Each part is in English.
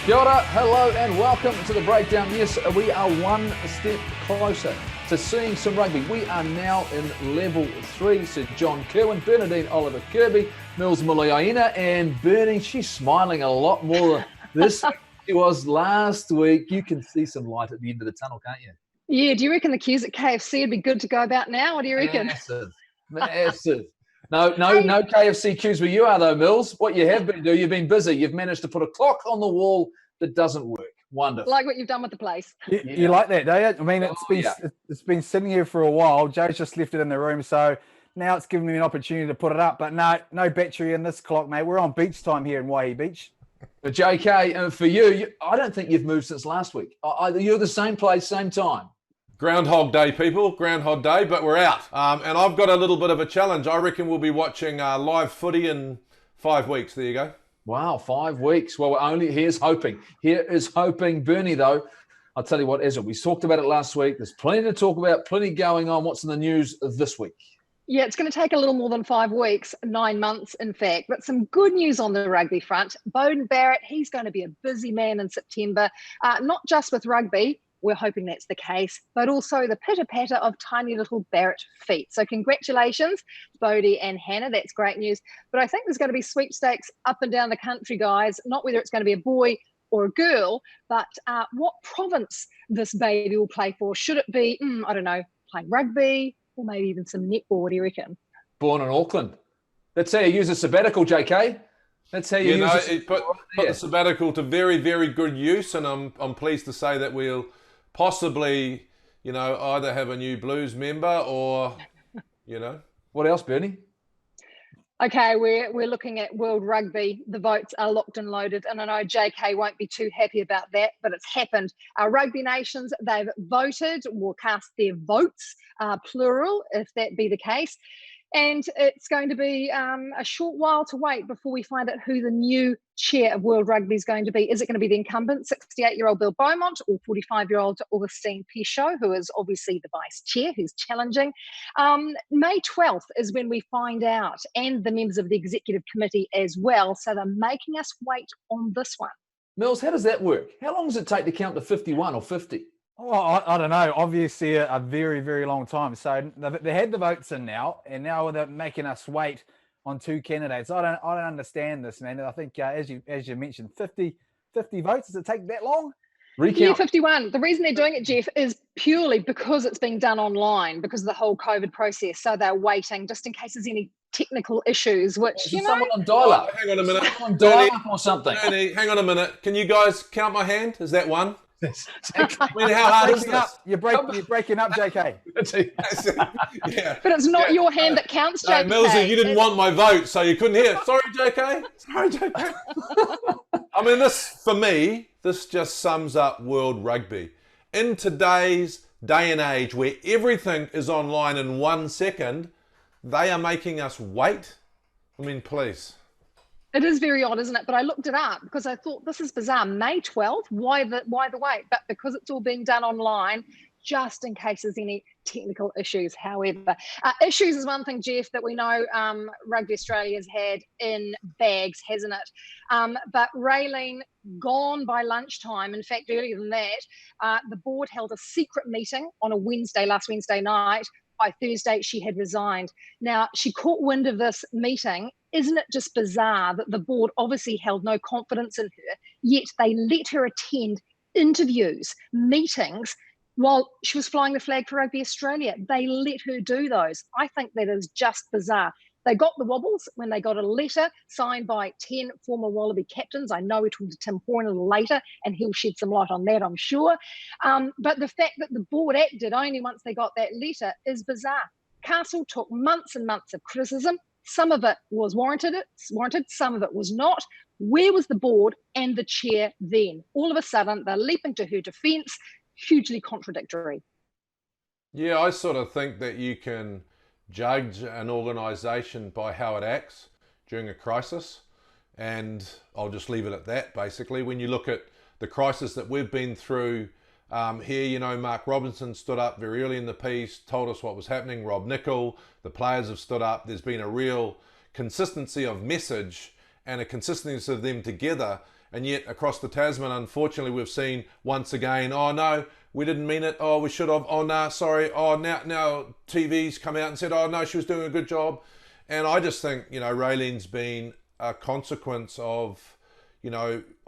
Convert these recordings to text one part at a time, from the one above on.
Kia ora, hello and welcome to the breakdown. Yes, we are one step closer to seeing some rugby. We are now in level 3. So John Kirwan, Bernadine Oliver-Kerby, Mills Muliaina, and Bernie, she's smiling a lot more this week than she was last week. You can see some light at the end of the tunnel, can't you? Yeah, do you reckon the queues at KFC would be good to go about now? What do you reckon? Massive. No KFC queues where you are though, Mills. What you have been doing, you've been busy. You've managed to put a clock on the wall that doesn't work. Wonderful. Like what you've done with the place. You like that, do you? I mean, it's been sitting here for a while. Joe's just left it in the room, so now it's giving me an opportunity to put it up. But no battery in this clock, mate. We're on beach time here in Waihi Beach. But JK, for you, I don't think you've moved since last week. You're the same place, same time. Groundhog Day, people. Groundhog Day, but we're out. And I've got a little bit of a challenge. I reckon we'll be watching live footy in 5 weeks. There you go. Wow, 5 weeks. Well, here's hoping. Here is hoping. Bernie, though, I'll tell you what, Ezra, we talked about it last week. There's plenty to talk about, plenty going on. What's in the news this week? Yeah, it's going to take a little more than 5 weeks, 9 months, in fact. But some good news on the rugby front. Beauden Barrett, he's going to be a busy man in September, not just with rugby. We're hoping that's the case, but also the pitter-patter of tiny little Barrett feet. So congratulations, Bodie and Hannah. That's great news. But I think there's going to be sweepstakes up and down the country, guys, not whether it's going to be a boy or a girl, but what province this baby will play for. Should it be, I don't know, playing rugby or maybe even some netball? What do you reckon? Born in Auckland. That's how you use a sabbatical, JK. That's how you use it. Put the sabbatical to very, very good use, and I'm pleased to say that we'll possibly, either have a new Blues member or, What else, Bernie? Okay, we're looking at World Rugby. The votes are locked and loaded, and I know JK won't be too happy about that, but it's happened. Our Rugby Nations, they've voted, will cast their votes, plural, if that be the case. And it's going to be a short while to wait before we find out who the new chair of World Rugby is going to be. Is it going to be the incumbent 68-year-old Bill Beaumont or 45-year-old Augustine Pichot, who is obviously the vice chair, who's challenging? May 12th is when we find out, and the members of the executive committee as well. So they're making us wait on this one. Mills, how does that work? How long does it take to count to 51 or 50? Oh, I don't know. Obviously, a very, very long time. So they had the votes in now, and now they're making us wait on 2 candidates. I don't understand this, man. I think as you mentioned, 50 votes. Does it take that long? Recount. Yeah, 51. The reason they're doing it, Jeff, is purely because it's being done online because of the whole COVID process. So they're waiting just in case there's any technical issues, which, someone on dial-up. Hang on a minute. Someone on dial-up or something. Bernie, hang on a minute. Can you guys count my hand? Is that one? I mean, how hard is this? You're breaking up, JK. Yeah. But it's not your hand that counts, JK. No, Millsy, you didn't want my vote, so you couldn't hear. Sorry, JK. I mean, for me, this just sums up World Rugby. In today's day and age where everything is online in 1 second, they are making us wait. I mean, please. It is very odd, isn't it? But I looked it up because I thought this is bizarre. May 12th, why the wait? But because it's all being done online, just in case there's any technical issues. However, issues is one thing, Jeff, that we know Rugby Australia's had in bags, hasn't it? But Raylene gone by lunchtime. In fact, earlier than that, the board held a secret meeting on last Wednesday night. By Thursday, she had resigned. Now, she caught wind of this meeting. Isn't it just bizarre that the board obviously held no confidence in her, yet they let her attend interviews, meetings, while she was flying the flag for Rugby Australia? They let her do those. I think that is just bizarre. They got the wobbles when they got a letter signed by 10 former Wallaby captains. I know we talked to Tim Horan a little later, and he'll shed some light on that, I'm sure. But the fact that the board acted only once they got that letter is bizarre. Castle took months and months of criticism. Some of it was warranted, some of it was not. Where was the board and the chair then? All of a sudden, they're leaping to her defence, hugely contradictory. Yeah, I sort of think that you can judge an organisation by how it acts during a crisis, and I'll just leave it at that. Basically, when you look at the crisis that we've been through here, Mark Robinson stood up very early in the piece, told us what was happening. Rob Nichol, the players have stood up. There's been a real consistency of message and a consistency of them together, And yet across the Tasman, unfortunately, we've seen once again, oh no, we didn't mean it. Oh, we should have. Oh no, sorry. Oh, now TV's come out and said, oh no, she was doing a good job. And I just think, Raylene's been a consequence of,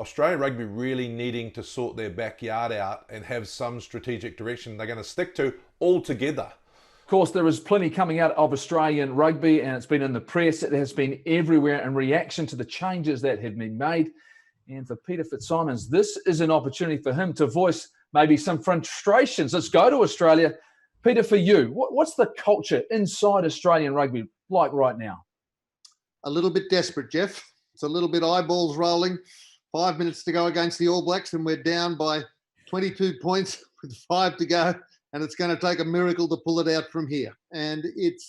Australian rugby really needing to sort their backyard out and have some strategic direction they're going to stick to all together. Of course, there is plenty coming out of Australian rugby, and it's been in the press. It has been everywhere in reaction to the changes that have been made. And for Peter FitzSimons, this is an opportunity for him to voice maybe some frustrations. Let's go to Australia. Peter, for you, what's the culture inside Australian rugby like right now? A little bit desperate, Jeff. It's a little bit eyeballs rolling. 5 minutes to go against the All Blacks, and we're down by 22 points with 5 to go. And it's going to take a miracle to pull it out from here. And it's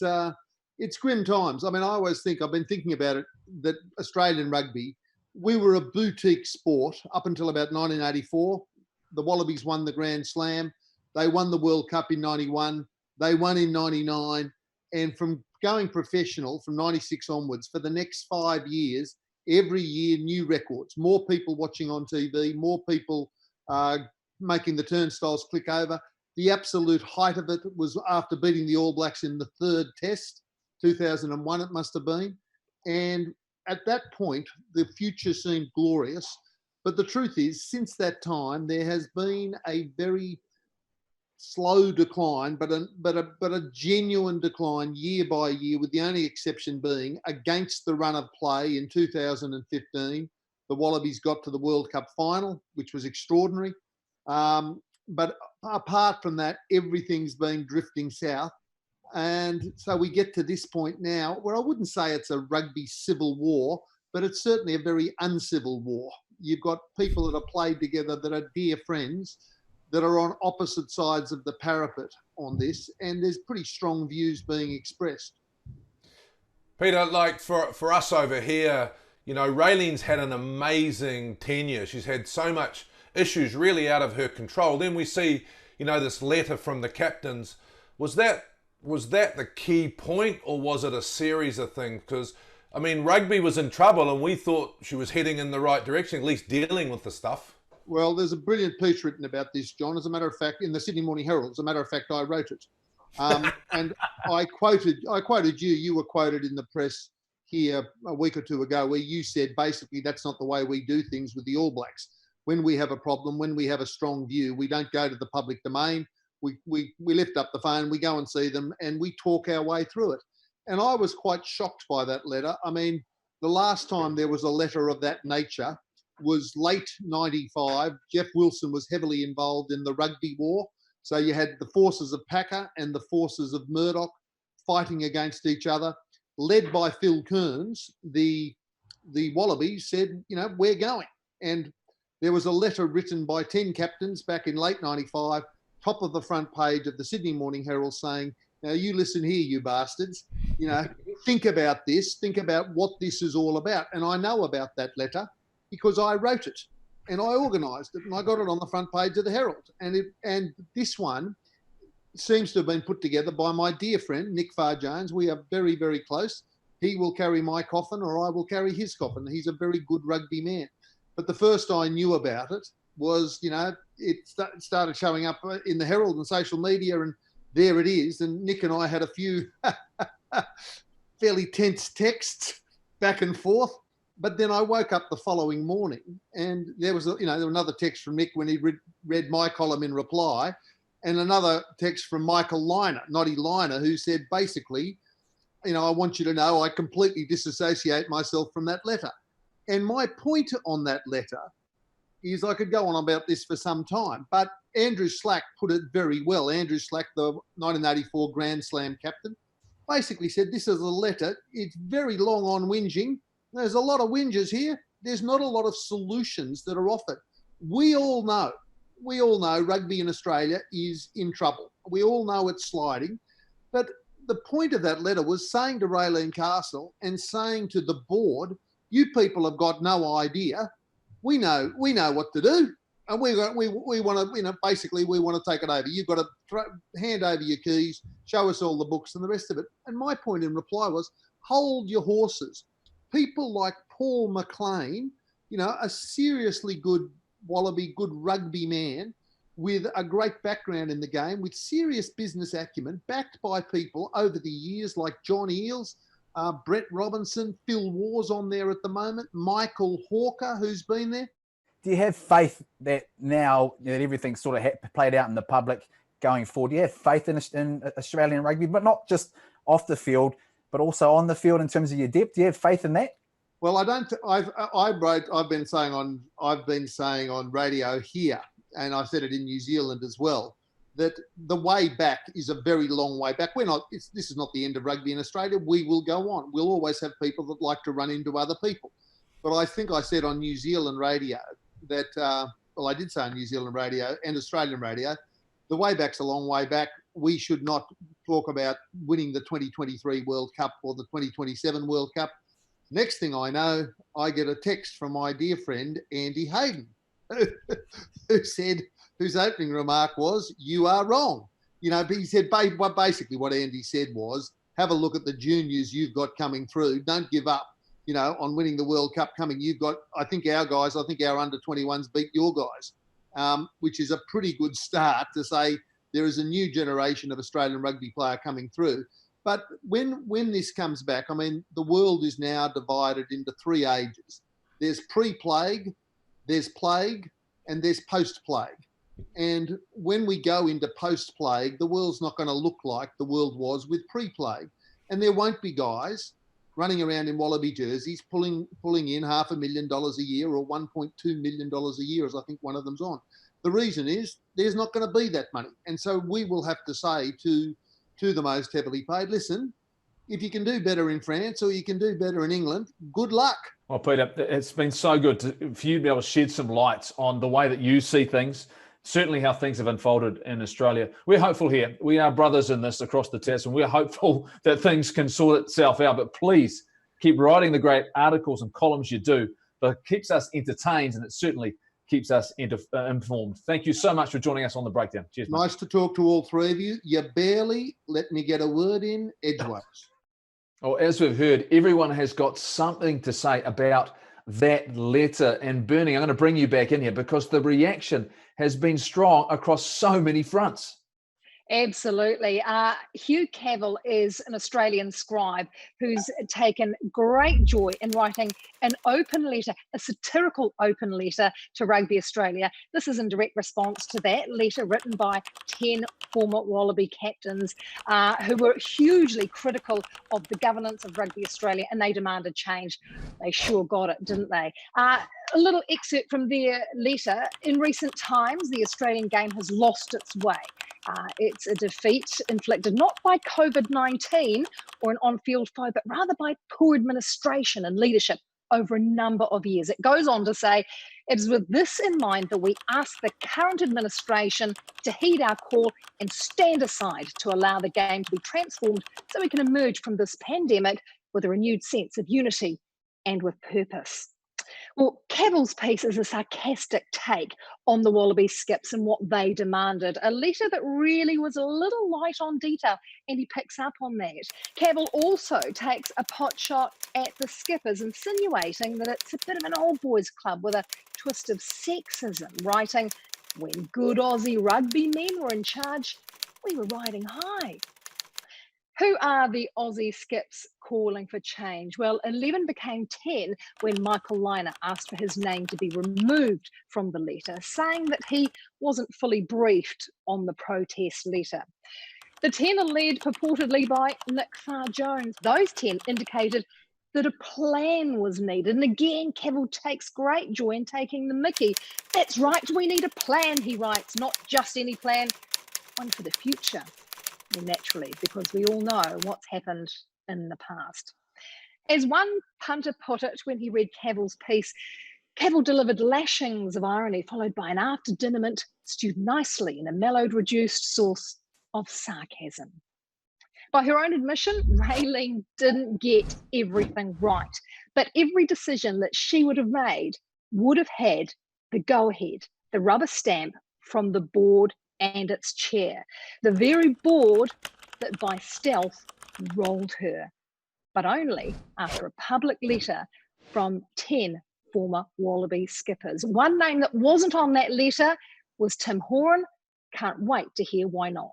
grim times. I mean, I always think, I've been thinking about it, that Australian rugby, we were a boutique sport up until about 1984. The Wallabies won the Grand Slam. They won the World Cup in 91. They won in 99. And from going professional from 96 onwards, for the next 5 years, every year new records, more people watching on TV, more people making the turnstiles click over. The absolute height of it was after beating the All Blacks in the third test, 2001 it must have been. And at that point, the future seemed glorious. But the truth is, since that time, there has been a very slow decline, but a genuine decline year by year, with the only exception being against the run of play in 2015. The Wallabies got to the World Cup final, which was extraordinary. But apart from that, everything's been drifting south. And so we get to this point now where I wouldn't say it's a rugby civil war, but it's certainly a very uncivil war. You've got people that are played together that are dear friends that are on opposite sides of the parapet on this, and there's pretty strong views being expressed. Peter, like for us over here, Raylene's had an amazing tenure. She's had so much issues really out of her control. Then we see, this letter from the captains. Was that the key point, or was it a series of things? Because, rugby was in trouble and we thought she was heading in the right direction, at least dealing with the stuff. Well, there's a brilliant piece written about this, John. As a matter of fact, in the Sydney Morning Herald. As a matter of fact, I wrote it. And I quoted you. You were quoted in the press here a week or two ago where you said, basically, that's not the way we do things with the All Blacks. When we have a problem, when we have a strong view, we don't go to the public domain. We lift up the phone, we go and see them, and we talk our way through it. And I was quite shocked by that letter. The last time there was a letter of that nature was late 95. Jeff Wilson was heavily involved in the rugby war. So you had the forces of Packer and the forces of Murdoch fighting against each other, led by Phil Kearns. The Wallabies said, we're going. And there was a letter written by 10 captains back in late 95, top of the front page of the Sydney Morning Herald, saying, now you listen here, you bastards, think about this, think about what this is all about. And I know about that letter because I wrote it and I organised it and I got it on the front page of the Herald. And this one seems to have been put together by my dear friend, Nick Farr-Jones. We are very, very close. He will carry my coffin or I will carry his coffin. He's a very good rugby man. But the first I knew about it was, it started showing up in the Herald and social media, and there it is. And Nick and I had a few fairly tense texts back and forth. But then I woke up the following morning and there was, another text from Nick when he read my column in reply, and another text from Michael Liner, Noddy Liner, who said, basically, I want you to know I completely disassociate myself from that letter. And my point on that letter is, I could go on about this for some time, but Andrew Slack put it very well. Andrew Slack, the 1984 Grand Slam captain, basically said, this is a letter. It's very long on whinging. There's a lot of whingers here. There's not a lot of solutions that are offered. We all know rugby in Australia is in trouble. We all know it's sliding. But the point of that letter was saying to Raylene Castle and saying to the board, you people have got no idea. We know what to do. And we want to, basically we want to take it over. You've got to hand over your keys, show us all the books and the rest of it. And my point in reply was, hold your horses. People like Paul McLean, a seriously good Wallaby, good rugby man with a great background in the game, with serious business acumen, backed by people over the years like John Eales, Brett Robinson, Phil Waugh's on there at the moment, Michael Hawker, who's been there. Do you have faith that now that everything's sort of played out in the public going forward, do you have faith in Australian rugby, but not just off the field, but also on the field in terms of your depth? Do you have faith in that? Well, I don't. I've been saying on radio here, and I've said it in New Zealand as well, that the way back is a very long way back. This is not the end of rugby in Australia. We will go on. We'll always have people that like to run into other people. But I think I said on New Zealand radio that, I did say on New Zealand radio and Australian radio, the way back's a long way back. We should not talk about winning the 2023 World Cup or the 2027 World Cup. Next thing I know, I get a text from my dear friend, Andy Hayden, whose opening remark was, "You are wrong." But he said, basically what Andy said was, have a look at the juniors you've got coming through. Don't give up, on winning the World Cup coming. You've got, I think our under-21s beat your guys, which is a pretty good start to say there is a new generation of Australian rugby player coming through. But when this comes back, the world is now divided into three ages. There's pre-plague, there's plague, and there's post-plague. And when we go into post-plague, the world's not going to look like the world was with pre-plague. And there won't be guys running around in Wallaby jerseys pulling in $500,000 a year or $1.2 million a year, as I think one of them's on. The reason is there's not going to be that money. And so we will have to say to the most heavily paid, listen, if you can do better in France or you can do better in England, good luck. Well, Peter, it's been so good for you to be able to shed some lights on the way that you see things, certainly how things have unfolded in Australia. We're hopeful here. We are brothers in this across the Tasman. We're hopeful that things can sort itself out, but please keep writing the great articles and columns you do. But it keeps us entertained, and it certainly keeps us informed. Thank you so much for joining us on The Breakdown. Cheers, mate. Nice to talk to all three of you. You barely let me get a word in edgeways. Well, as we've heard, everyone has got something to say about that letter. And Bernie, I'm going to bring you back in here because the reaction has been strong across so many fronts. Absolutely. Hugh Cavill is an Australian scribe who's taken great joy in writing an open letter, a satirical open letter to Rugby Australia. This is in direct response to that letter written by 10 former Wallaby captains who were hugely critical of the governance of Rugby Australia, and they demanded change. They sure got it, didn't they? A little excerpt from their letter. In recent times, the Australian game has lost its way. It's a defeat inflicted not by COVID-19 or an on-field foe, but rather by poor administration and leadership over a number of years. It goes on to say, it is with this in mind that we ask the current administration to heed our call and stand aside to allow the game to be transformed so we can emerge from this pandemic with a renewed sense of unity and with purpose. Well, Cavill's piece is a sarcastic take on the Wallaby skips and what they demanded, a letter that really was a little light on detail, and he picks up on that. Cavill also takes a pot shot at the skippers, insinuating that it's a bit of an old boys club with a twist of sexism, writing, "When good Aussie rugby men were in charge, we were riding high." Who are the Aussie skips calling for change? Well, 11 became 10 when Michael Lynagh asked for his name to be removed from the letter, saying that he wasn't fully briefed on the protest letter. The 10 are led purportedly by Nick Farr-Jones. Those 10 indicated that a plan was needed. And again, Cavill takes great joy in taking the mickey. That's right, we need a plan, he writes, not just any plan, one for the future. Well, naturally, because we all know what's happened in the past. As one punter put it when he read Cavill's piece, Cavill delivered lashings of irony followed by an after-dinner mint stewed nicely in a mellowed, reduced sauce of sarcasm. By her own admission, Raylene didn't get everything right, but every decision that she would have made would have had the go-ahead, the rubber stamp from the board and its chair, the very board that by stealth rolled her, but only after a public letter from 10 former Wallaby skippers. One name that wasn't on that letter was Tim Horan. Can't wait to hear why not.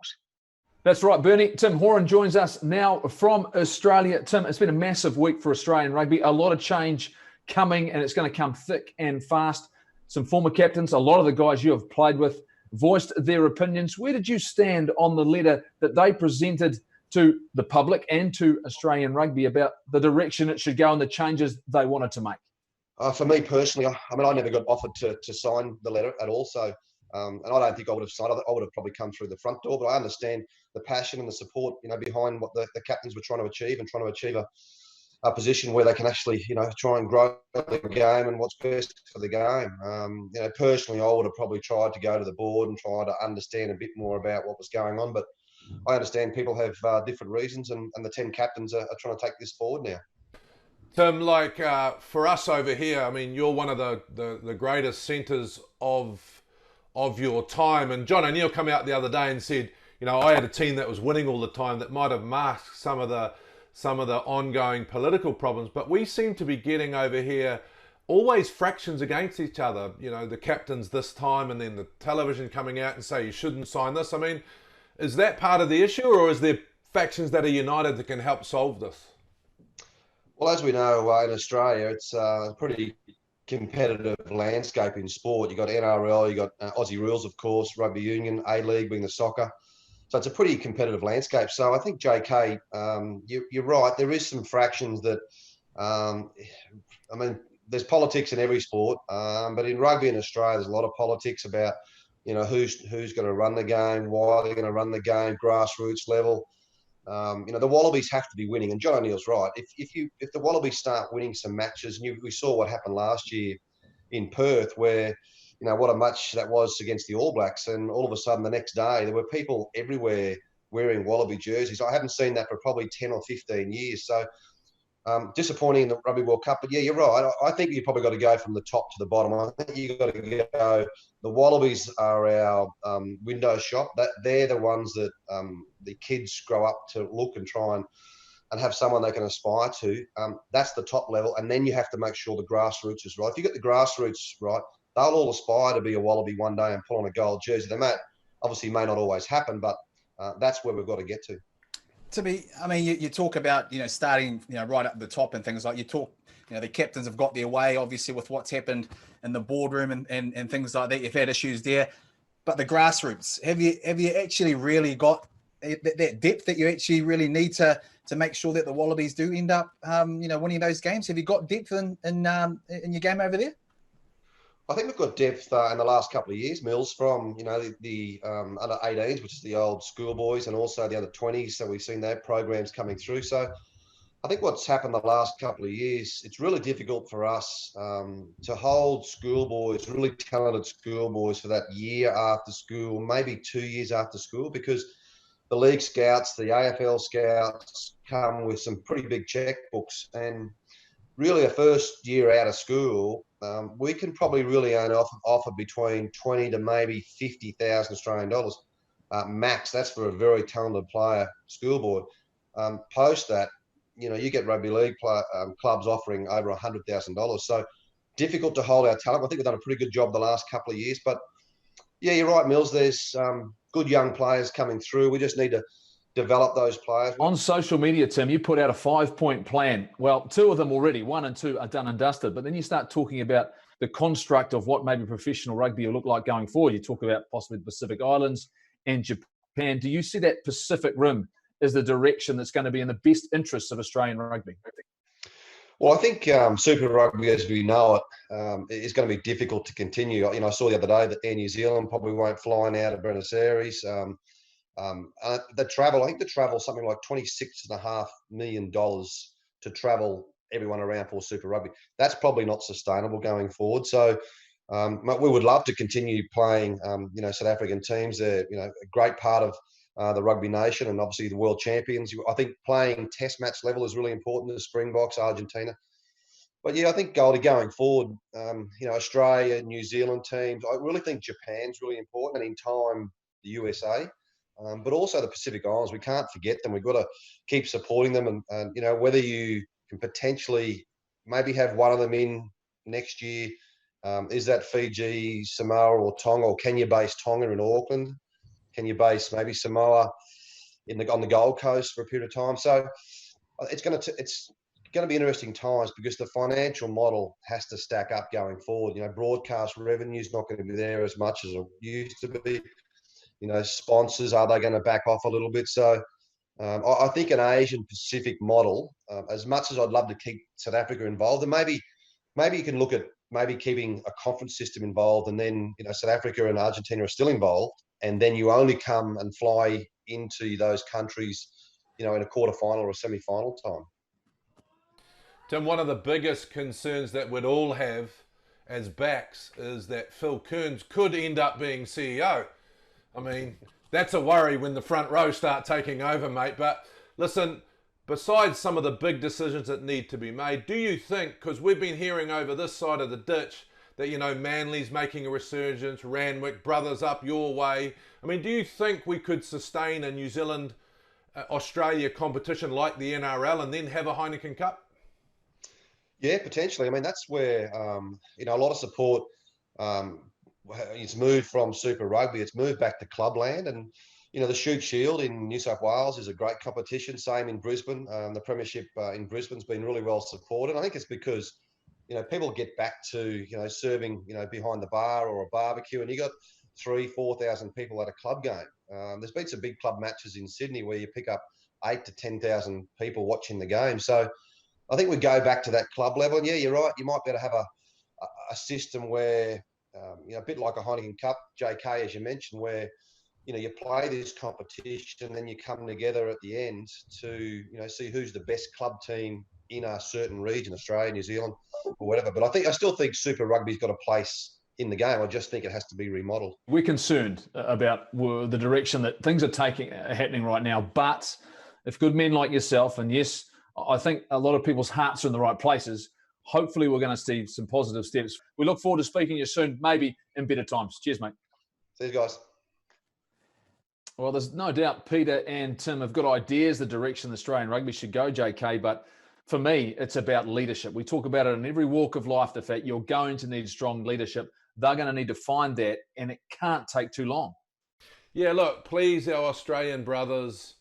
That's right, Bernie. Tim Horan joins us now from Australia. Tim, it's been a massive week for Australian rugby. A lot of change coming, and it's going to come thick and fast. Some former captains, a lot of the guys you have played with, voiced their opinions. Where did you stand on the letter that they presented to the public and to Australian rugby about the direction it should go and the changes they wanted to make? For me personally, I never got offered to sign the letter at all. So, and I don't think I would have signed it. I would have probably come through the front door. But I understand the passion and the support, behind what the captains were trying to achieve and trying to achieve a position where they can actually, try and grow the game and what's best for the game. Personally, I would have probably tried to go to the board and try to understand a bit more about what was going on. But I understand people have different reasons, and the 10 captains are trying to take this forward now. Tim, for us over here, you're one of the greatest centres of your time. And John O'Neill came out the other day and said, I had a team that was winning all the time that might have masked some of the ongoing political problems. But we seem to be getting over here always fractions against each other. The captains this time, and then the television coming out and say you shouldn't sign this. Is that part of the issue, or is there factions that are united that can help solve this? Well, as we know, in Australia, it's a pretty competitive landscape in sport. You've got NRL, you've got Aussie rules, of course, rugby union, A-League being the soccer. So it's a pretty competitive landscape. So I think, JK, you're right. There is some fractions that, there's politics in every sport, but in rugby in Australia, there's a lot of politics about, who's going to run the game, why they're going to run the game, grassroots level. The Wallabies have to be winning, and John O'Neill's right. If the Wallabies start winning some matches, and we saw what happened last year in Perth, where what a match that was against the All Blacks, and all of a sudden the next day there were people everywhere wearing Wallaby jerseys. I haven't seen that for probably 10 or 15 years. So disappointing in the Rugby World Cup, but yeah, you're right. I think you probably got to go from the top to the bottom. I think you got to go. The Wallabies are our window shop. They're the ones that the kids grow up to look and try and have someone they can aspire to. That's the top level, and then you have to make sure the grassroots is right. If you get the grassroots right, they'll all aspire to be a Wallaby one day and pull on a gold jersey. They may not always happen, but that's where we've got to get to. You talk about, starting, right up the top and things like you talk, the captains have got their way, obviously, with what's happened in the boardroom and things like that. You've had issues there, but the grassroots, have you actually really got that depth that you actually really need to make sure that the Wallabies do end up, winning those games? Have you got depth in your game over there? I think we've got depth in the last couple of years, Mills, from the under 18s, which is the old schoolboys, and also the under 20s. So we've seen their programs coming through. So I think what's happened the last couple of years, it's really difficult for us to hold schoolboys, really talented schoolboys, for that year after school, maybe 2 years after school, because the league scouts, the AFL scouts come with some pretty big checkbooks, and really a first year out of school, we can probably really only offer between 20 to maybe 50,000 Australian dollars max. That's for a very talented player, schoolboy. Post that, you get rugby league clubs offering over $100,000. So difficult to hold our talent. I think we've done a pretty good job the last couple of years. But yeah, you're right, Mills. There's good young players coming through. We just need to develop those players. On social media, Tim, you put out a 5-point plan. Well, 2 of them already, 1 and 2 are done and dusted. But then you start talking about the construct of what maybe professional rugby will look like going forward. You talk about possibly the Pacific Islands and Japan. Do you see that Pacific Rim as the direction that's going to be in the best interests of Australian rugby? Well, I think Super Rugby, as we know it, is going to be difficult to continue. I saw the other day that Air New Zealand probably won't fly out of Buenos Aires. The travel, something like $26.5 million to travel everyone around for Super Rugby. That's probably not sustainable going forward. So we would love to continue playing, South African teams. They're, a great part of the rugby nation, and obviously the world champions. I think playing test match level is really important. The Springboks, Argentina. But yeah, I think, Goldie, going forward, Australia, New Zealand teams, I really think Japan's really important, and in time, the USA. But also the Pacific Islands, we can't forget them. We've got to keep supporting them, and whether you can potentially maybe have one of them in next year? Is that Fiji, Samoa, or Tonga, or can you base Tonga in Auckland? Can you base maybe Samoa on the Gold Coast for a period of time? So it's going to be interesting times because the financial model has to stack up going forward. Broadcast revenue is not going to be there as much as it used to be. Sponsors, are they going to back off a little bit? So I think an Asian Pacific model, as much as I'd love to keep South Africa involved, and maybe you can look at maybe keeping a conference system involved, and then South Africa and Argentina are still involved, and then you only come and fly into those countries, in a quarterfinal or a semi-final time. Tim, one of the biggest concerns that we'd all have as backs is that Phil Kearns could end up being CEO. I mean, that's a worry when the front row start taking over, mate. But listen, besides some of the big decisions that need to be made, do you think, because we've been hearing over this side of the ditch that, Manly's making a resurgence, Randwick, Brothers up your way. I mean, do you think we could sustain a New Zealand, Australia competition like the NRL and then have a Heineken Cup? Yeah, potentially. I mean, that's where, a lot of support, it's moved from Super Rugby, it's moved back to clubland. And, the Shoot Shield in New South Wales is a great competition. Same in Brisbane. The Premiership in Brisbane's been really well supported. I think it's because, people get back to, serving, behind the bar or a barbecue, and you got 3,000-4,000 people at a club game. There's been some big club matches in Sydney where you pick up 8,000 to 10,000 people watching the game. So I think we go back to that club level. And yeah, you're right. You might be able to have a system where, a bit like a Heineken Cup, JK, as you mentioned, where, you play this competition, then you come together at the end to, see who's the best club team in a certain region, Australia, New Zealand, or whatever. But I still think Super Rugby's got a place in the game. I just think it has to be remodeled. We're concerned about the direction that things are happening right now. But if good men like yourself, and yes, I think a lot of people's hearts are in the right places, hopefully we're going to see some positive steps. We look forward to speaking to you soon, maybe in better times. Cheers, mate. See you guys. Well, there's no doubt Peter and Tim have got ideas, the direction the Australian rugby should go, JK, but for me, it's about leadership. We talk about it in every walk of life, the fact you're going to need strong leadership. They're going to need to find that, and it can't take too long. Yeah, look, please, our Australian brothers,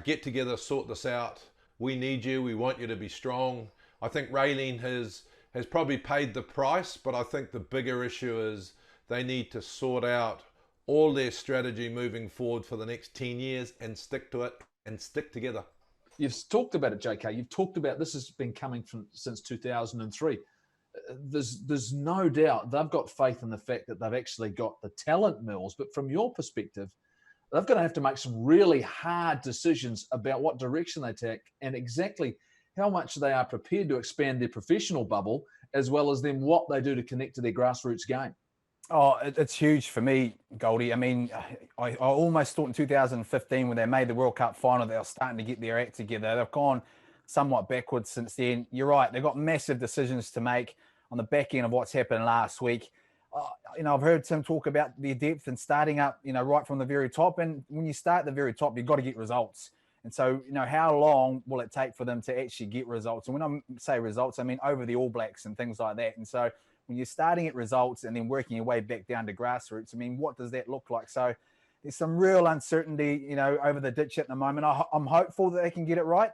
get together, sort this out. We need you. We want you to be strong. I think Raylene has probably paid the price, but I think the bigger issue is they need to sort out all their strategy moving forward for the next 10 years and stick to it and stick together. You've talked about it, JK. You've talked about this has been coming since 2003. There's no doubt they've got faith in the fact that they've actually got the talent mills. But from your perspective, they're going to have to make some really hard decisions about what direction they take and exactly how much they are prepared to expand their professional bubble, as well as then what they do to connect to their grassroots game. Oh, it's huge for me, Goldie. I mean, I almost thought in 2015 when they made the World Cup final, they were starting to get their act together. They've gone somewhat backwards since then. You're right. They've got massive decisions to make on the back end of what's happened last week. I've heard Tim talk about their depth and starting up, right from the very top. And when you start at the very top, you've got to get results. And so, how long will it take for them to actually get results? And when I say results, I mean over the All Blacks and things like that. And so when you're starting at results and then working your way back down to grassroots, I mean, what does that look like? So there's some real uncertainty, over the ditch at the moment. I'm hopeful that they can get it right.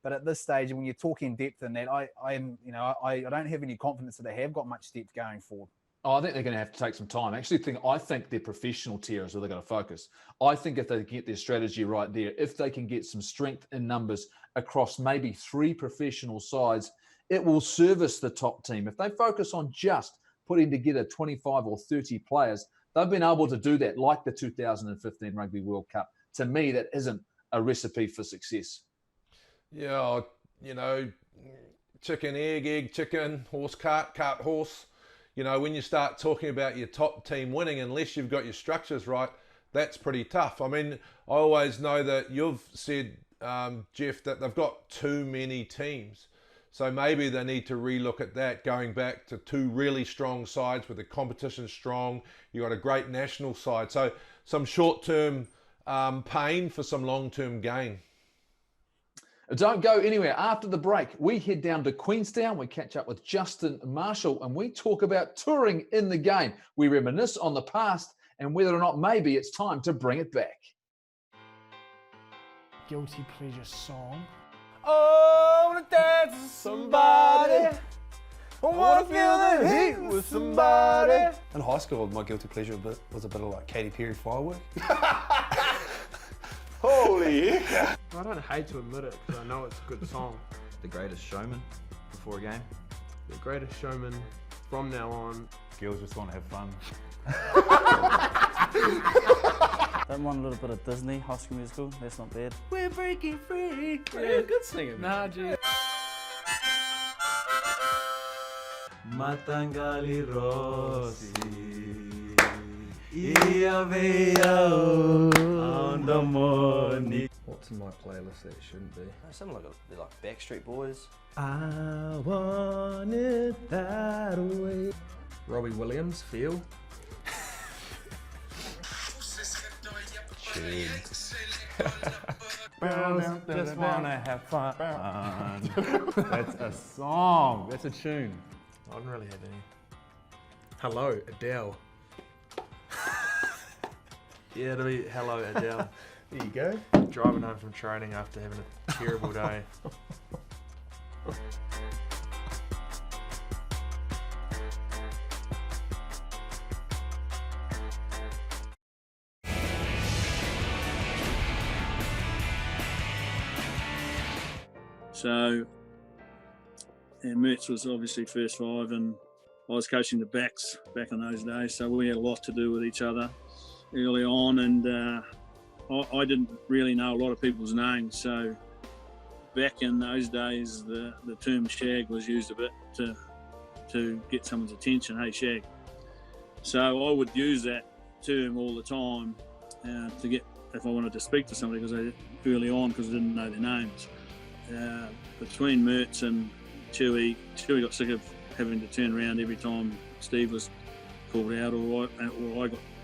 But at this stage, when you're talking depth in that, I don't have any confidence that they have got much depth going forward. Oh, I think they're going to have to take some time. I think their professional tier is where they're going to focus. I think if they get their strategy right there, if they can get some strength in numbers across maybe 3 professional sides, it will service the top team. If they focus on just putting together 25 or 30 players, they've been able to do that, like the 2015 Rugby World Cup. To me, that isn't a recipe for success. Yeah, chicken, egg, chicken, horse, cart, horse. When you start talking about your top team winning, unless you've got your structures right, that's pretty tough. I mean, I always know that you've said, Jeff, that they've got too many teams. So maybe they need to relook at that, going back to 2 really strong sides with the competition strong. You've got a great national side. So some short-term pain for some long-term gain. Don't go anywhere. After the break, we head down to Queenstown. We catch up with Justin Marshall and we talk about touring in the game. We reminisce on the past and whether or not maybe it's time to bring it back. Guilty pleasure song. Oh, I wanna dance with somebody. I wanna feel the heat with somebody. In high school, my guilty pleasure was a bit of like Katy Perry Firework. Holy heck. I don't hate to admit it because I know it's a good song. The Greatest Showman before a game. The Greatest Showman from now on. Girls just want to have fun. Don't mind a little bit of Disney, High School Musical, that's not bad. We're breaking free. Yeah, good singing. Nah, gee. Matangali Rossi. Ia veio on the morning. What's in my playlist that shouldn't be? Something like Backstreet Boys. I want it that way. Robbie Williams, Feel. Just wanna have fun. That's a song. That's a tune. I don't really have any. Hello, Adele. Yeah, it'll be Hello, Adele. There you go. Driving home from training after having a terrible day. So, Mertz was obviously first five, and I was coaching the backs back in those days. So we had a lot to do with each other early on, and I didn't really know a lot of people's names. So back in those days, the term shag was used a bit to get someone's attention. Hey, shag. So I would use that term all the time to get, if I wanted to speak to somebody, because early on, because I didn't know their names. Between Mertz and Chewy got sick of having to turn around every time Steve was called out, or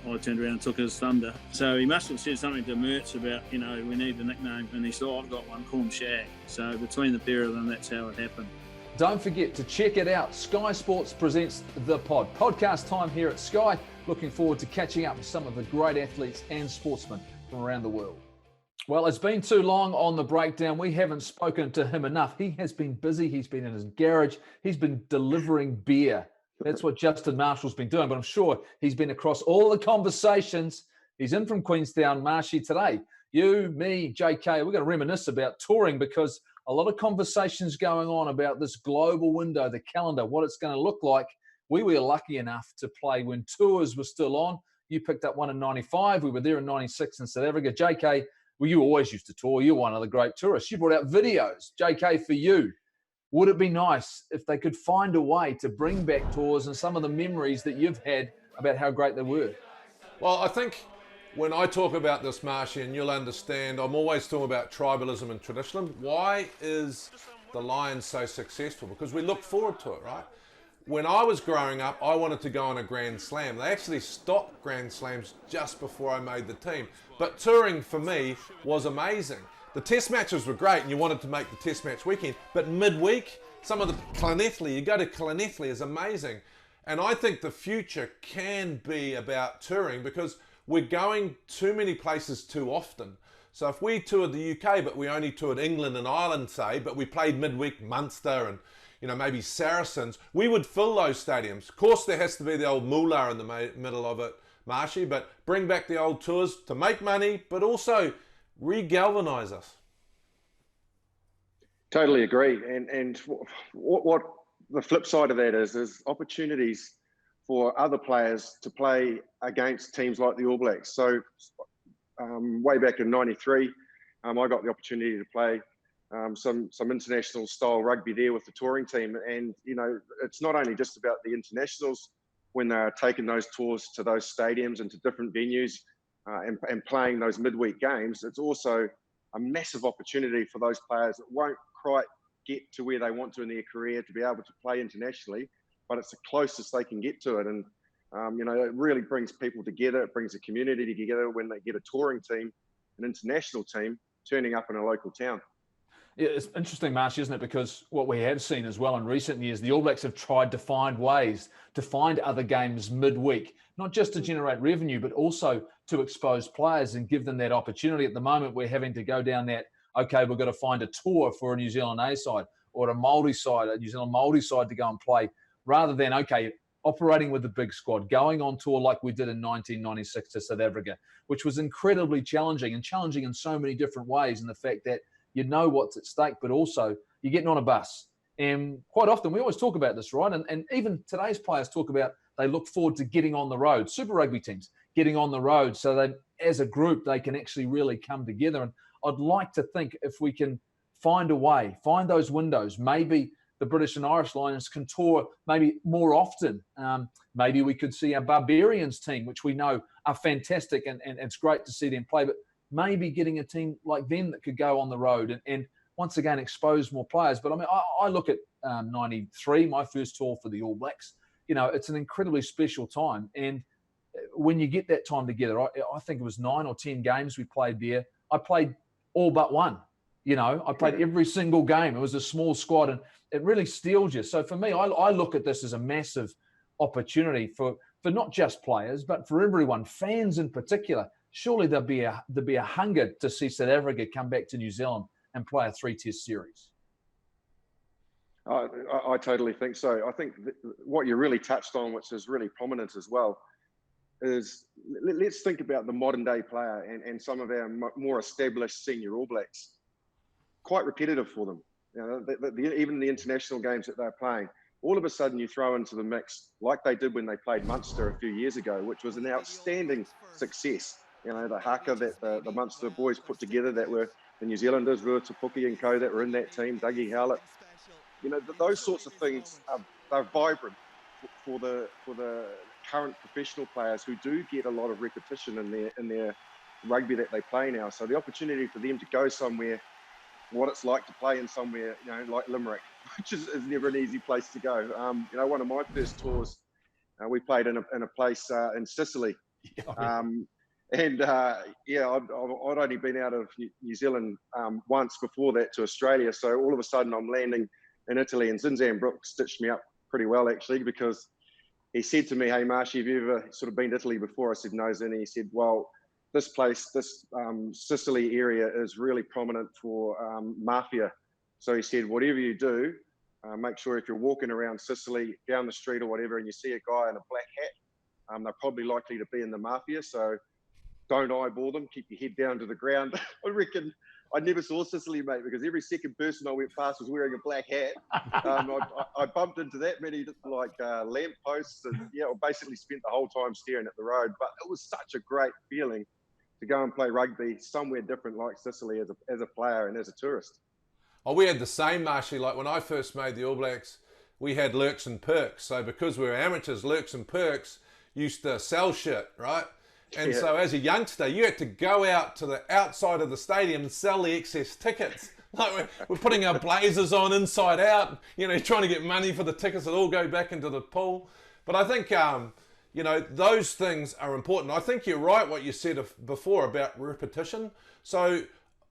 I turned around and took his thunder. So he must have said something to Mertz about, we need a nickname, and he said, I've got one, call him Shag. So between the pair of them, that's how it happened. Don't forget to check it out. Sky Sports presents The Pod. Podcast time here at Sky. Looking forward to catching up with some of the great athletes and sportsmen from around the world. Well, it's been too long on the breakdown. We haven't spoken to him enough. He has been busy. He's been in his garage. He's been delivering beer. That's what Justin Marshall's been doing, but I'm sure he's been across all the conversations. He's in from Queenstown. Marshy, today, you, me, JK, we're going to reminisce about touring because a lot of conversations going on about this global window, the calendar, what it's going to look like. We were lucky enough to play when tours were still on. You picked up one in 95. We were there in 96 in South Africa. JK, well, you always used to tour. You're one of the great tourists. You brought out videos. JK, for you, would it be nice if they could find a way to bring back tours and some of the memories that you've had about how great they were? Well, I think when I talk about this, Marshy, and you'll understand, I'm always talking about tribalism and traditionalism. Why is the Lions so successful? Because we look forward to it, right? When I was growing up, I wanted to go on a Grand Slam. They actually stopped Grand Slams just before I made the team. But touring for me was amazing. The test matches were great and you wanted to make the test match weekend, but midweek, some of the Llanelli, you go to Llanelli is amazing. And I think the future can be about touring because we're going too many places too often. So if we toured the UK, but we only toured England and Ireland, say, but we played midweek Munster and maybe Saracens, we would fill those stadiums. Of course, there has to be the old moolah in the middle of it, Marshy, but bring back the old tours to make money, but also re-galvanise us. Totally agree. And what the flip side of that is opportunities for other players to play against teams like the All Blacks. So way back in '93, I got the opportunity to play some international style rugby there with the touring team. And, it's not only just about the internationals when they're taking those tours to those stadiums and to different venues and playing those midweek games. It's also a massive opportunity for those players that won't quite get to where they want to in their career to be able to play internationally, but it's the closest they can get to it. And, it really brings people together. It brings the community together when they get a touring team, an international team, turning up in a local town. It's interesting, Marsh, isn't it? Because what we have seen as well in recent years, the All Blacks have tried to find ways to find other games midweek, not just to generate revenue, but also to expose players and give them that opportunity. At the moment, we're having to go down that, okay, we've got to find a tour for a New Zealand A side or a Māori side, a New Zealand Māori side to go and play, rather than, okay, operating with the big squad, going on tour like we did in 1996 to South Africa, which was incredibly challenging in so many different ways. And the fact that you know what's at stake, but also you're getting on a bus. And quite often, we always talk about this, right? And even today's players talk about they look forward to getting on the road, Super Rugby teams getting on the road so that as a group, they can actually really come together. And I'd like to think if we can find a way, find those windows, maybe the British and Irish Lions can tour maybe more often. Maybe we could see our Barbarians team, which we know are fantastic, and it's great to see them play, but maybe getting a team like them that could go on the road and once again expose more players. But I mean, I look at 93, my first tour for the All Blacks. You know, it's an incredibly special time. And when you get that time together, I think it was 9 or 10 games we played there. I played all but one. You know, I played every single game. It was a small squad, and it really steals you. So for me, I look at this as a massive opportunity for not just players, but for everyone, fans in particular. Surely there'll be a hunger to see South Africa come back to New Zealand and play a 3-test series. I totally think so. I think what you really touched on, which is really prominent as well, is let's think about the modern day player and some of our more established senior All Blacks. Quite repetitive for them. You know, even the international games that they're playing, all of a sudden you throw into the mix, like they did when they played Munster a few years ago, which was an outstanding success. You know, the haka that the Munster boys put together, that were the New Zealanders, Rua Tupuki and co, that were in that team, Dougie Howlett. You know, those sorts of things are vibrant for the current professional players who do get a lot of repetition in their rugby that they play now. So the opportunity for them to go somewhere, what it's like to play in somewhere, you know, like Limerick, which is never an easy place to go. You know, one of my first tours, we played in a place in Sicily. I'd only been out of New Zealand once before that to Australia. So all of a sudden I'm landing in Italy, and Zinzan Brooks stitched me up pretty well, actually, because he said to me, "Hey, Marshy, have you ever sort of been to Italy before?" I said, "No, Zin." He said, "Well, this place, this Sicily area is really prominent for mafia. So he said, whatever you do, make sure if you're walking around Sicily, down the street or whatever, and you see a guy in a black hat, they're probably likely to be in the mafia. So don't eyeball them. Keep your head down to the ground." I reckon I never saw Sicily, mate, because every second person I went past was wearing a black hat. I bumped into that many lamp posts, and I basically spent the whole time staring at the road. But it was such a great feeling to go and play rugby somewhere different like Sicily as a player and as a tourist. Oh, we had the same, Marshy. Like when I first made the All Blacks, we had lurks and perks. So because we were amateurs, lurks and perks used to sell shit, right? And so as a youngster, you had to go out to the outside of the stadium and sell the excess tickets. Like we're putting our blazers on inside out, you know, trying to get money for the tickets that all go back into the pool. But I think, you know, those things are important. I think you're right what you said before about repetition. So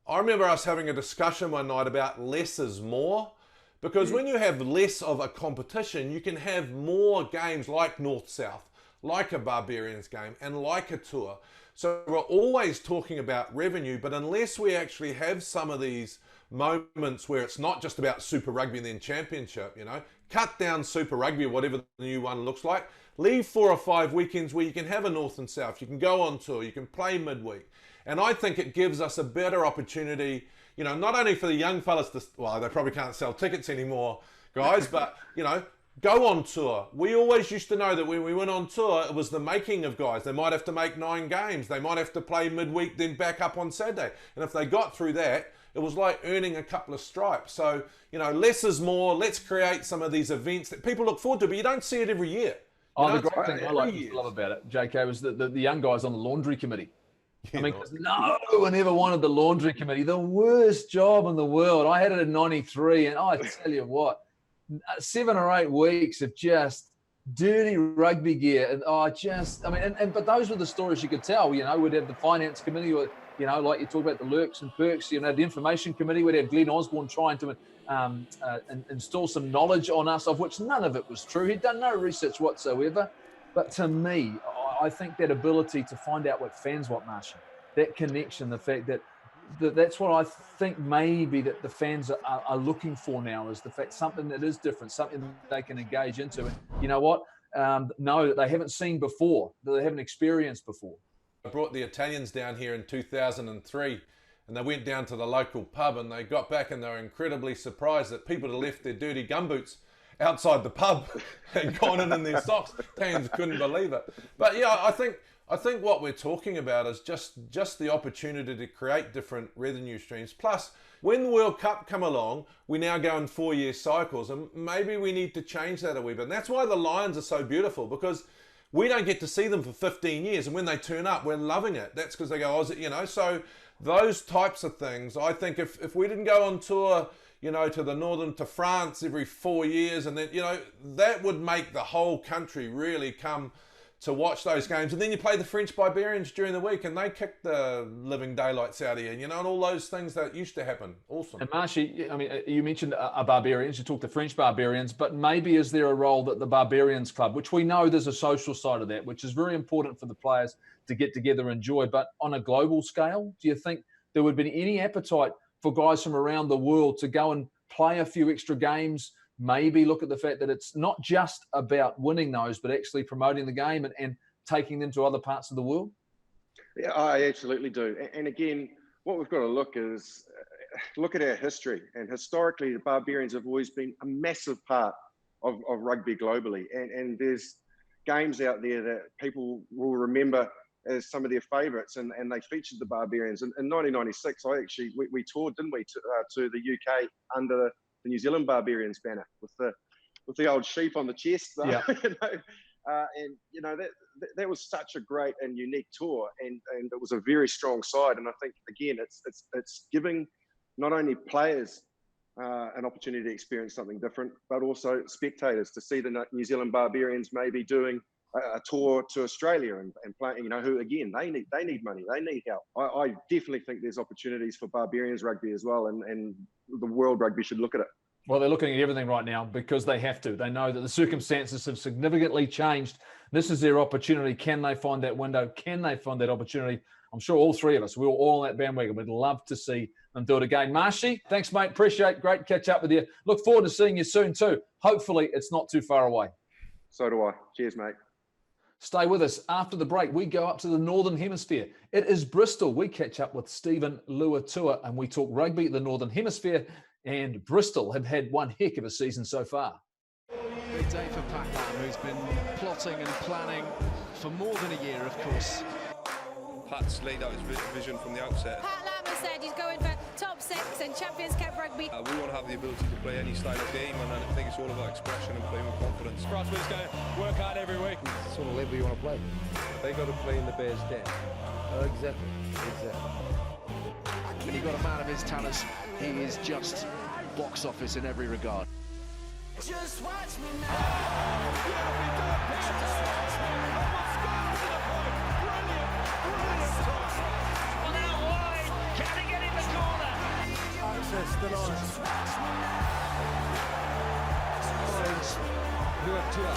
I remember us having a discussion one night about less is more. Because when you have less of a competition, you can have more games like North-South, like a Barbarians game, and like a tour. So we're always talking about revenue, but unless we actually have some of these moments where it's not just about Super Rugby and then Championship, you know, cut down Super Rugby or whatever the new one looks like, leave 4 or 5 weekends where you can have a North and South, you can go on tour, you can play midweek. And I think it gives us a better opportunity, you know, not only for the young fellas to, well, they probably can't sell tickets anymore, guys, but, you know, go on tour. We always used to know that when we went on tour, it was the making of guys. They might have to make 9 games. They might have to play midweek, then back up on Saturday. And if they got through that, it was like earning a couple of stripes. So, you know, less is more. Let's create some of these events that people look forward to, but you don't see it every year. The great thing I love about it, JK, was the young guys on the laundry committee. I mean, no one ever wanted the laundry committee. The worst job in the world. I had it in 93, and I tell you what, 7 or 8 weeks of just dirty rugby gear. And but those were the stories you could tell. You know, we'd have the finance committee, You know, like you talk about the lurks and perks, you know, the information committee, we'd have Glenn Osborne trying to install some knowledge on us, of which none of it was true. He'd done no research whatsoever. But to me, I think that ability to find out what fans want, Marshy, that connection, the fact that that's what I think maybe that the fans are looking for now, is the fact something that is different, something that they can engage into. And you know what? No, that they haven't seen before, that they haven't experienced before. I brought the Italians down here in 2003, and they went down to the local pub, and they got back and they were incredibly surprised that people had left their dirty gumboots outside the pub and gone in their socks. Italians couldn't believe it. But yeah, I think what we're talking about is just the opportunity to create different revenue streams. Plus, when the World Cup come along, we now go in 4-year cycles, and maybe we need to change that a wee bit. And that's why the Lions are so beautiful, because we don't get to see them for 15 years, and when they turn up, we're loving it. That's because they go, you know, so those types of things. I think if we didn't go on tour, you know, to France every 4 years, and then, you know, that would make the whole country really come to watch those games. And then you play the French Barbarians during the week, and they kick the living daylights out of you, you know, and all those things that used to happen. Awesome. And Marshy, I mean, you mentioned a Barbarians, you talked the French Barbarians, but maybe is there a role that the Barbarians Club, which we know there's a social side of that, which is very important for the players to get together and enjoy, but on a global scale, do you think there would be any appetite for guys from around the world to go and play a few extra games, maybe look at the fact that it's not just about winning those, but actually promoting the game and taking them to other parts of the world? Yeah, I absolutely do. And again, what we've got to look at our history. And historically, the Barbarians have always been a massive part of rugby globally. And there's games out there that people will remember as some of their favourites, and they featured the Barbarians. In 1996, we toured, didn't we, to the UK under the New Zealand Barbarians banner with the old sheep on the chest. Yeah. You know, and you know that was such a great and unique tour, and it was a very strong side. And I think again, it's giving not only players an opportunity to experience something different, but also spectators to see the New Zealand Barbarians maybe doing a tour to Australia and playing, you know, who again, they need money, they need help. I definitely think there's opportunities for Barbarians rugby as well, and the world rugby should look at it. Well, they're looking at everything right now because they have to. They know that the circumstances have significantly changed. This is their opportunity. Can they find that window? Can they find that opportunity? I'm sure all three of us, we're all on that bandwagon. We'd love to see them do it again. Marshy, thanks, mate. Appreciate. Great catch up with you. Look forward to seeing you soon too. Hopefully it's not too far away. So do I. Cheers, mate. Stay with us. After the break, we go up to the Northern Hemisphere. It is Bristol. We catch up with Steven Luatua and we talk rugby. The Northern Hemisphere and Bristol have had one heck of a season so far. Big day for Pat Lam, who's been plotting and planning for more than a year, of course. Pat's laid out his vision from the outset. Pat Lam has said he's going for top 6 and Champions Cup rugby. We want to have the ability to play any style of game, and I think it's all about expression and playing with confidence. Braswell's going to work hard every week. What sort of level you want to play? They got to play in the Bears' den. Exactly. When you've got a man of his talents, he is just box office in every regard. Just watch me now. Just watch me now. Access the line. Finds Luatua.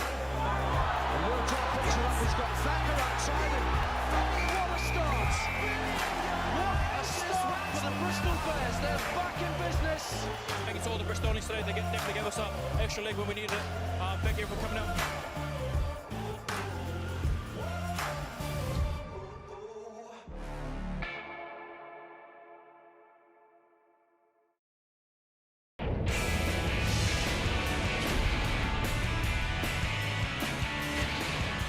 And Luatua picks her up. He's got Thacker outside him. What a start! What a start for the Bristol Bears. They're back in business. I think it's all the Bristolians today. They get to give us that extra leg when we need it. Thank you for coming out.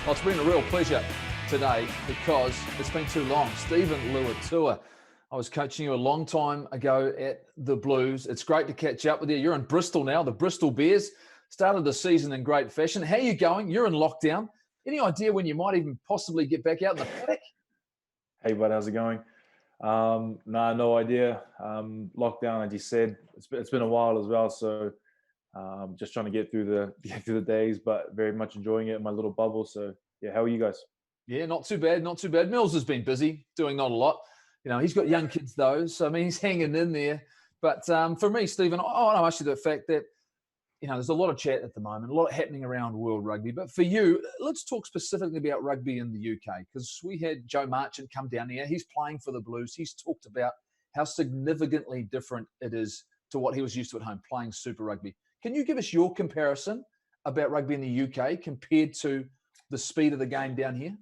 Well, it's been a real pleasure today because it's been too long. Steven Luatua, I was coaching you a long time ago at the Blues. It's great to catch up with you. You're in Bristol now. The Bristol Bears started the season in great fashion. How are you going? You're in lockdown. Any idea when you might even possibly get back out in the paddock? Hey, bud, how's it going? No idea. Lockdown, as you said, it's been a while as well. So just trying to get through the days, but very much enjoying it in my little bubble. So yeah, how are you guys? Yeah, not too bad, not too bad. Mills has been busy, doing not a lot. He's got young kids though, so I mean he's hanging in there. But for me, Stephen, I want to ask you the fact that there's a lot of chat at the moment, a lot happening around world rugby. But for you, let's talk specifically about rugby in the UK, because we had Joe Marchant come down here. He's playing for the Blues. He's talked about how significantly different it is to what he was used to at home, playing Super Rugby. Can you give us your comparison about rugby in the UK compared to the speed of the game down here?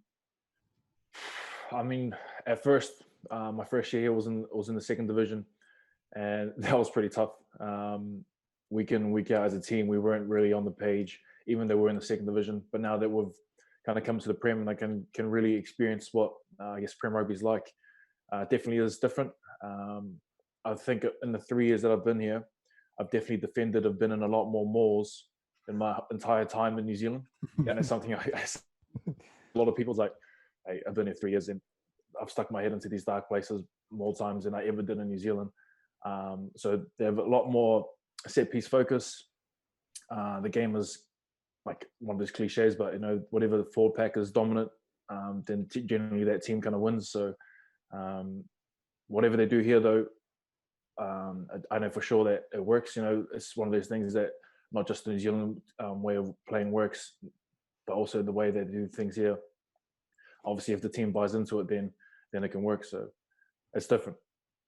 I mean, at first, my first year here was in the second division, and that was pretty tough. Week in, week out as a team, we weren't really on the page, even though we're in the second division. But now that we've kind of come to the Prem and I can really experience what I guess Prem rugby is like, definitely is different. I think in the 3 years that I've been here, I've definitely defended. I've been in a lot more mauls in my entire time in New Zealand, and it's something a lot of people's like, hey, I've been here 3 years and I've stuck my head into these dark places more times than I ever did in New Zealand. So they have a lot more set piece focus. The game is like one of those cliches, but whatever the forward pack is dominant, then generally that team kind of wins. So whatever they do here, though, I know for sure that it works. It's one of those things that not just the New Zealand way of playing works, but also the way they do things here. Obviously, if the team buys into it, then it can work. So it's different.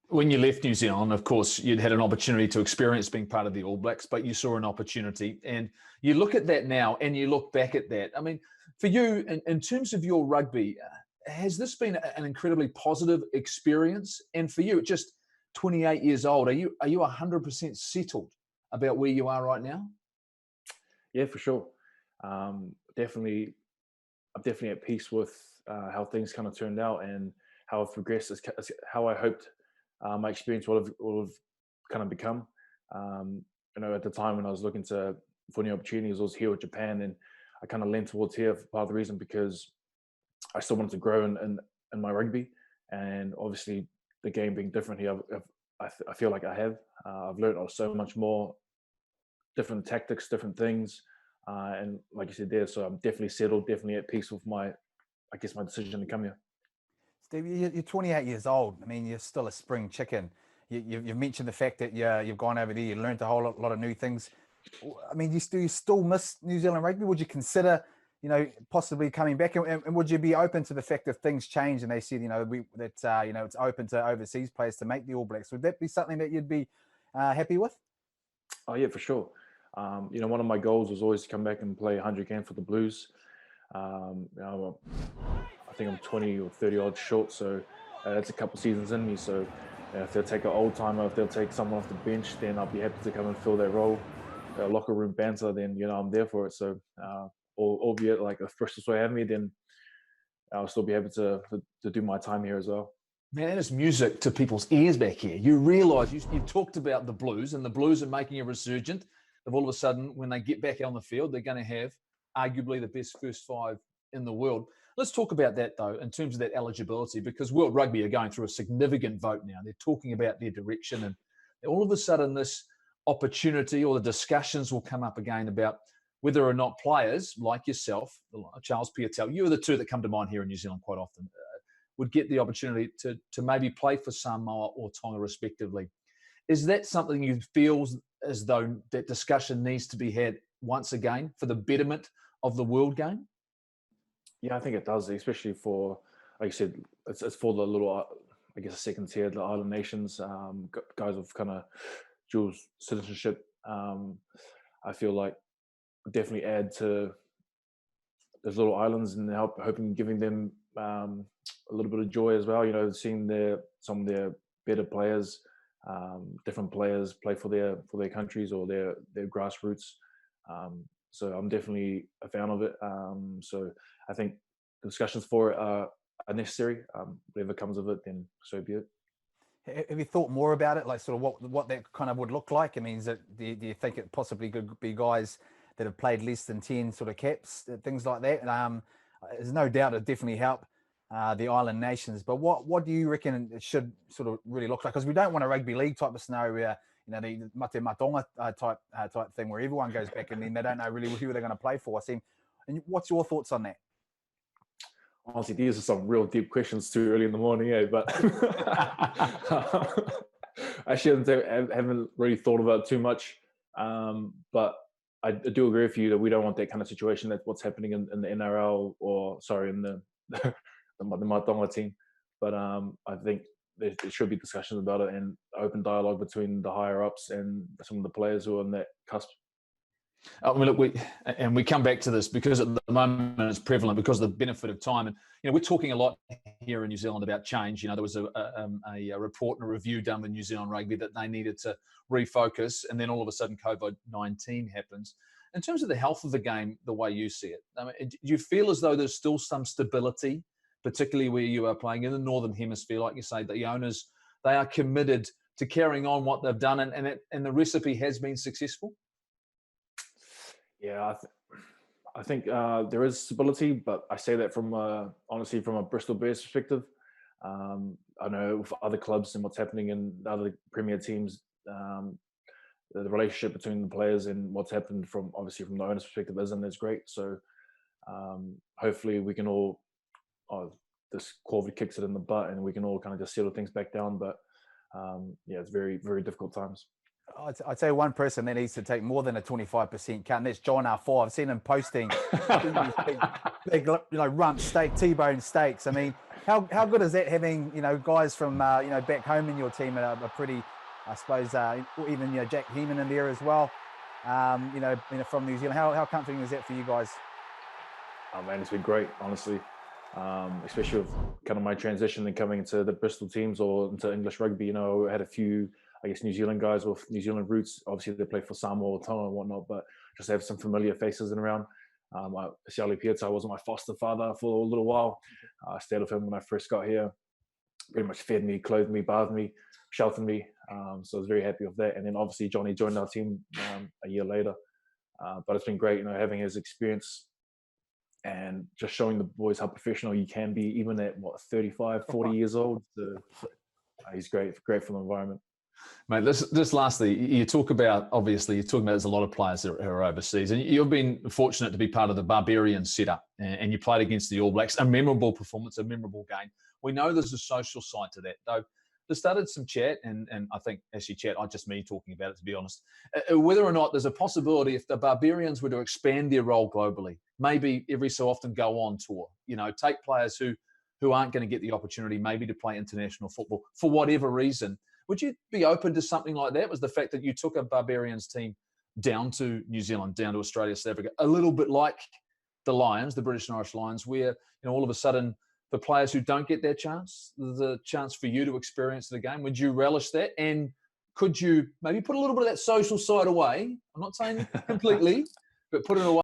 When you left New Zealand, of course, you'd had an opportunity to experience being part of the All Blacks, but you saw an opportunity. And you look at that now and you look back at that. I mean, for you, in terms of your rugby, has this been an incredibly positive experience? And for you, at just 28 years old, are you 100% settled about where you are right now? Yeah, for sure. I'm definitely at peace with how things kind of turned out and how I've progressed, how I hoped my experience will have kind of become. At the time when I was looking for new opportunities, I was here with Japan, and I kind of leaned towards here for part of the reason because I still wanted to grow in my rugby, and obviously the game being different here, I feel like I have. I've learned so much more, different tactics, different things, and like you said there, so I'm definitely settled, definitely at peace with my decision to come here. Steve, you're 28 years old. I mean, you're still a spring chicken. You've mentioned the fact that you've gone over there, you learned a whole lot of new things. I mean, do you still miss New Zealand rugby? Would you consider, possibly coming back? And would you be open to the fact if things change and they said, it's open to overseas players to make the All Blacks? Would that be something that you'd be happy with? Oh yeah, for sure. One of my goals was always to come back and play 100 games for the Blues. I think I'm 20 or 30 odd short, so that's a couple seasons in me. So if they'll take an old timer, if they'll take someone off the bench, then I'll be happy to come and fill that role. Locker room banter, then I'm there for it. So albeit like if Bristol still have me, then I'll still be able to do my time here as well. Man, that is music to people's ears back here. You realise you talked about the Blues, and the Blues are making a resurgent. Of all of a sudden, when they get back on the field, they're going to have arguably the best first five in the world. Let's talk about that, though, in terms of that eligibility, because World Rugby are going through a significant vote now. They're talking about their direction, and all of a sudden this opportunity or the discussions will come up again about whether or not players like yourself, Charles Piatel, you are the two that come to mind here in New Zealand quite often, would get the opportunity to maybe play for Samoa or Tonga respectively. Is that something you feel as though that discussion needs to be had once again for the betterment of the world game? Yeah, I think it does, especially for, like you said, it's for the little, I guess, second tier, the island nations, guys with kind of dual citizenship. I feel like definitely add to those little islands and hoping giving them a little bit of joy as well. Seeing some of their better players, different players play for their countries or their grassroots. So I'm definitely a fan of it. So I think the discussions for it are necessary. Whatever comes of it, then so be it. Have you thought more about it, like sort of what that kind of would look like? I mean, do you think it possibly could be guys that have played less than 10 sort of caps, things like that? There's no doubt it definitely help the island nations. But what do you reckon it should sort of really look like? Because we don't want a rugby league type of scenario, the mate matonga type thing where everyone goes back and then they don't know really who they're going to play for. And what's your thoughts on that? honestly, these are some real deep questions too early in the morning, but actually haven't really thought about it too much. But I do agree with you that we don't want that kind of situation. That's what's happening in the NRL, or sorry, in the Matonga team. But I think there should be discussions about it and open dialogue between the higher ups and some of the players who are on that cusp. I mean, look, we come back to this because at the moment it's prevalent because of the benefit of time. And, we're talking a lot here in New Zealand about change. There was a report and a review done with New Zealand Rugby that they needed to refocus, and then all of a sudden COVID-19 happens. In terms of the health of the game, the way you see it, I mean, do you feel as though there's still some stability, particularly where you are playing in the Northern Hemisphere? Like you say, the owners, they are committed to carrying on what they've done, and the recipe has been successful? Yeah, I think there is stability, but I say that from honestly from a Bristol Bears perspective. I know with other clubs and what's happening in other Premier teams, the relationship between the players and what's happened from obviously from the owner's perspective isn't as great. So hopefully we can all, this COVID kicks it in the butt and we can all kind of just settle things back down. But yeah, it's very, very difficult times. I'd say one person that needs to take more than a 25% cut, and that's John R4. I've seen him posting big rump steak, T-bone steaks. I mean, how good is that having, guys from, back home in your team are pretty, I suppose, even, Jack Heeman in there as well, from New Zealand. How comforting is that for you guys? Oh man, it's been great, honestly. Especially with kind of my transition and coming into the Bristol teams or into English rugby. I had a few, I guess, New Zealand guys with New Zealand roots. Obviously, they play for Samoa or Tonga and whatnot, but just have some familiar faces in around. Siali Pieta was my foster father for a little while. I stayed with him when I first got here. Pretty much fed me, clothed me, bathed me, sheltered me. So I was very happy with that. And then obviously Johnny joined our team a year later. But it's been great, having his experience and just showing the boys how professional you can be, even at 35, 40 years old. He's great for the environment. Mate, just lastly, you talk about, obviously, you're talking about there's a lot of players that are overseas, and you've been fortunate to be part of the Barbarian setup, and you played against the All Blacks, a memorable performance, a memorable game. We know there's a social side to that, though. There started some chat, and I think actually chat, just me talking about it, to be honest, whether or not there's a possibility if the Barbarians were to expand their role globally, maybe every so often go on tour, take players who aren't going to get the opportunity maybe to play international football for whatever reason. Would you be open to something like that? Was the fact that you took a Barbarians team down to New Zealand, down to Australia, South Africa, a little bit like the Lions, the British and Irish Lions, where all of a sudden the players who don't get their chance, the chance for you to experience the game, would you relish that? And could you maybe put a little bit of that social side away? I'm not saying completely, but put it away